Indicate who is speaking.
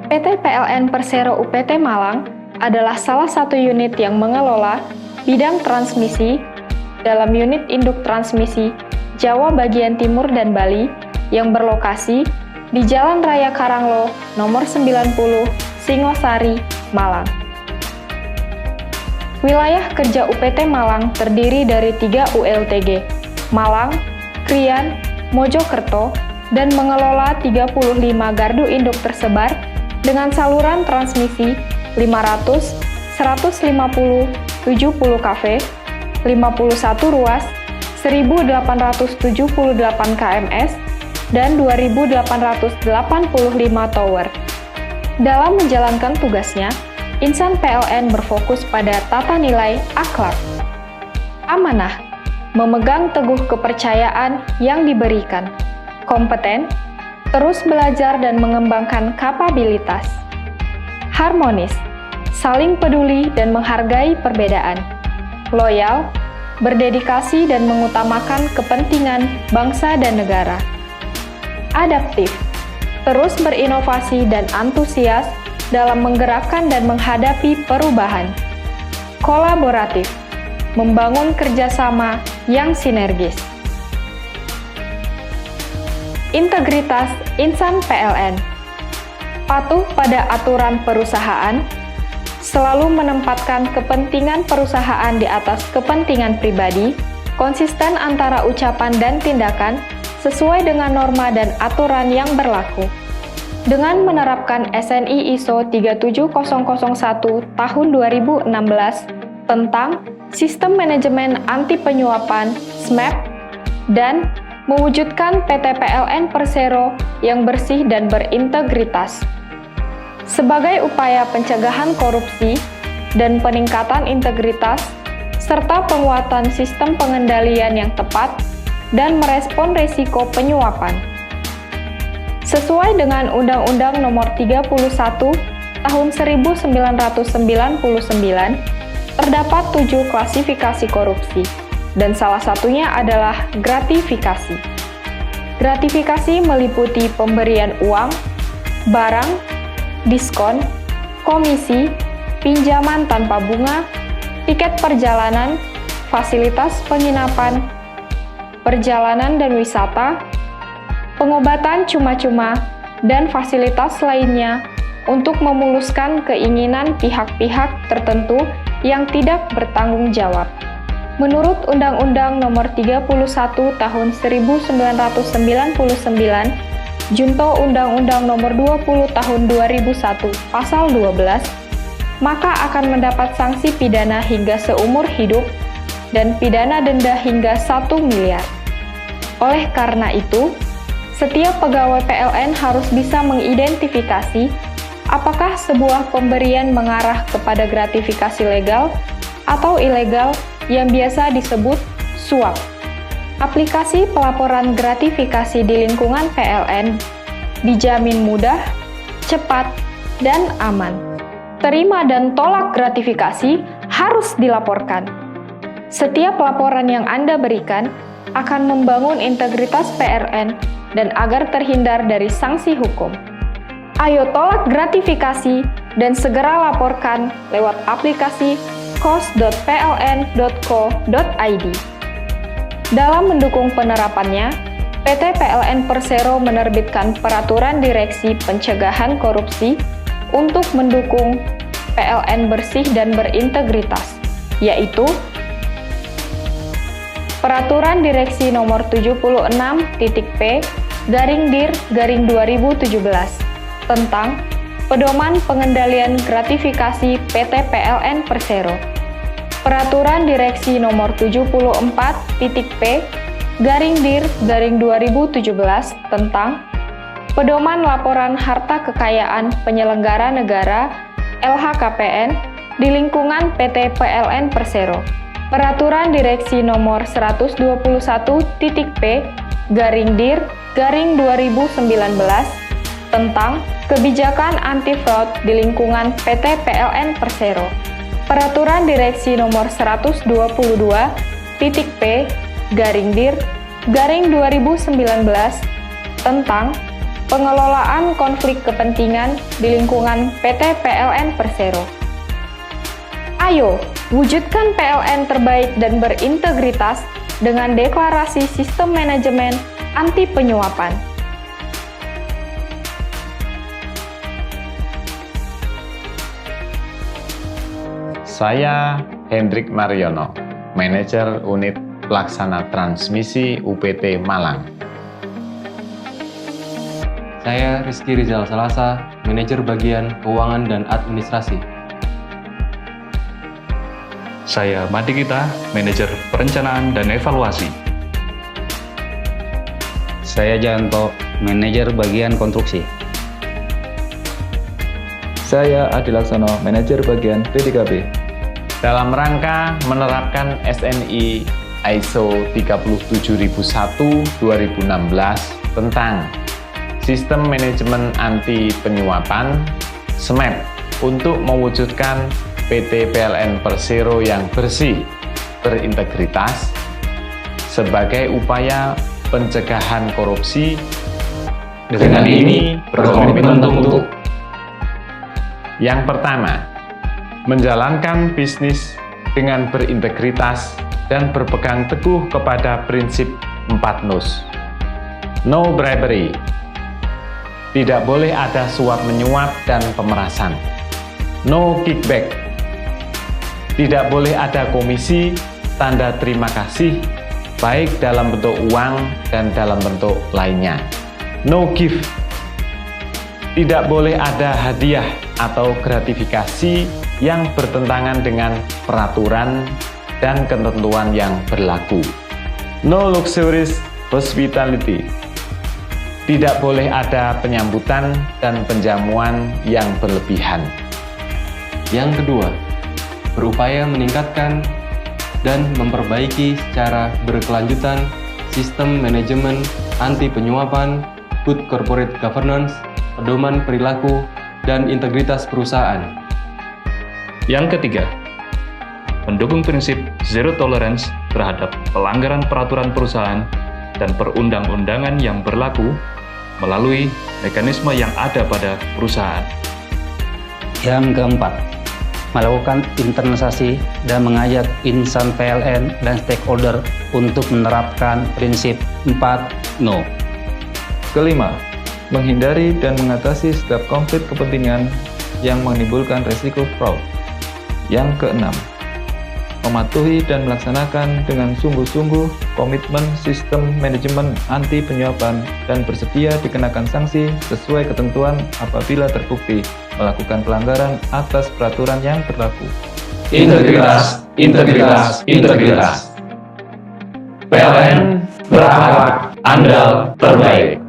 Speaker 1: PT PLN Persero UPT Malang adalah salah satu unit yang mengelola bidang transmisi dalam unit induk transmisi Jawa bagian timur dan Bali yang berlokasi di Jalan Raya Karanglo nomor 90, Singosari, Malang. Wilayah kerja UPT Malang terdiri dari 3 ULTG, Malang, Krian, Mojokerto, dan mengelola 35 gardu induk tersebar dengan saluran transmisi 500, 150, 70 kV, 51 ruas, 1.878 kms, dan 2.885 tower. Dalam menjalankan tugasnya, insan PLN berfokus pada tata nilai akhlak, amanah, memegang teguh kepercayaan yang diberikan, kompeten, terus belajar dan mengembangkan kapabilitas, harmonis, saling peduli dan menghargai perbedaan, loyal, berdedikasi dan mengutamakan kepentingan bangsa dan negara, adaptif, terus berinovasi dan antusias dalam menggerakkan dan menghadapi perubahan, kolaboratif, membangun kerjasama yang sinergis. Integritas insan PLN, patuh pada aturan perusahaan, selalu menempatkan kepentingan perusahaan di atas kepentingan pribadi, konsisten antara ucapan dan tindakan sesuai dengan norma dan aturan yang berlaku. Dengan menerapkan SNI ISO 37001 tahun 2016 tentang Sistem Manajemen Anti Penyuapan (SMAP) dan mewujudkan PT PLN Persero yang bersih dan berintegritas. Sebagai upaya pencegahan korupsi dan peningkatan integritas, serta penguatan sistem pengendalian yang tepat dan merespon risiko penyuapan. Sesuai dengan Undang-Undang Nomor 31 Tahun 1999, terdapat 7 klasifikasi korupsi, dan salah satunya adalah gratifikasi. Gratifikasi meliputi pemberian uang, barang, diskon, komisi, pinjaman tanpa bunga, tiket perjalanan, fasilitas penginapan, perjalanan dan wisata, pengobatan cuma-cuma, dan fasilitas lainnya untuk memuluskan keinginan pihak-pihak tertentu yang tidak bertanggung jawab. Menurut Undang-Undang Nomor 31 Tahun 1999, Junto Undang-Undang Nomor 20 Tahun 2001 Pasal 12, maka akan mendapat sanksi pidana hingga seumur hidup dan pidana denda hingga 1 miliar. Oleh karena itu, setiap pegawai PLN harus bisa mengidentifikasi apakah sebuah pemberian mengarah kepada gratifikasi legal atau ilegal yang biasa disebut suap. Aplikasi pelaporan gratifikasi di lingkungan PLN dijamin mudah, cepat, dan aman. Terima dan tolak gratifikasi harus dilaporkan. Setiap laporan yang Anda berikan akan membangun integritas PLN dan agar terhindar dari sanksi hukum. Ayo tolak gratifikasi dan segera laporkan lewat aplikasi kos.pln.co.id. Dalam mendukung penerapannya, PT PLN Persero menerbitkan Peraturan Direksi Pencegahan Korupsi untuk mendukung PLN bersih dan berintegritas, yaitu Peraturan Direksi Nomor 76.P/Dir/2017 tentang Pedoman Pengendalian Gratifikasi PT PLN Persero. Peraturan Direksi Nomor 74.P/Dir/2017 tentang Pedoman Laporan Harta Kekayaan Penyelenggara Negara LHKPN di lingkungan PT PLN Persero. Peraturan Direksi Nomor 121.P/Dir/2019 tentang Kebijakan Anti-Fraud di lingkungan PT PLN Persero. Peraturan Direksi Nomor 122.P/Dir/2019 tentang pengelolaan konflik kepentingan di lingkungan PT PLN Persero. Ayo, wujudkan PLN terbaik dan berintegritas dengan deklarasi sistem manajemen anti penyuapan.
Speaker 2: Saya Hendrik Mariono, Manajer Unit Pelaksana Transmisi UPT Malang.
Speaker 3: Saya Rizky Rizal Salasa, Manajer Bagian Keuangan dan Administrasi.
Speaker 4: Saya Madi Gita, Manajer Perencanaan dan Evaluasi.
Speaker 5: Saya Janto, Manajer Bagian Konstruksi.
Speaker 6: Saya Adi Laksono, Manajer Bagian PDKB.
Speaker 2: Dalam rangka menerapkan SNI ISO 37001-2016 tentang Sistem Manajemen Anti Penyuapan (SMAP) untuk mewujudkan PT PLN Persero yang bersih, berintegritas, sebagai upaya pencegahan korupsi. Dengan ini berkomitmen untuk yang pertama, menjalankan bisnis dengan berintegritas dan berpegang teguh kepada prinsip 4 NUS. No bribery. Tidak boleh ada suap menyuap dan pemerasan. No kickback. Tidak boleh ada komisi, tanda terima kasih, baik dalam bentuk uang dan dalam bentuk lainnya. No gift. Tidak boleh ada hadiah atau gratifikasi yang bertentangan dengan peraturan dan ketentuan yang berlaku. No luxurious hospitality. Tidak boleh ada penyambutan dan penjamuan yang berlebihan.
Speaker 3: Yang kedua, berupaya meningkatkan dan memperbaiki secara berkelanjutan sistem manajemen anti penyuapan, good corporate governance, pedoman perilaku, dan integritas perusahaan.
Speaker 4: Yang ketiga, mendukung prinsip zero tolerance terhadap pelanggaran peraturan perusahaan dan perundang-undangan yang berlaku melalui mekanisme yang ada pada perusahaan.
Speaker 5: Yang keempat, melakukan internalisasi dan mengajak insan PLN dan stakeholder untuk menerapkan prinsip 4 No.
Speaker 6: Kelima, menghindari dan mengatasi setiap konflik kepentingan yang menimbulkan risiko fraud. Yang keenam, mematuhi dan melaksanakan dengan sungguh-sungguh komitmen sistem manajemen anti penyuapan dan bersedia dikenakan sanksi sesuai ketentuan apabila terbukti melakukan pelanggaran atas peraturan yang berlaku.
Speaker 2: Integritas, integritas, integritas. PLN berharap andal terbaik.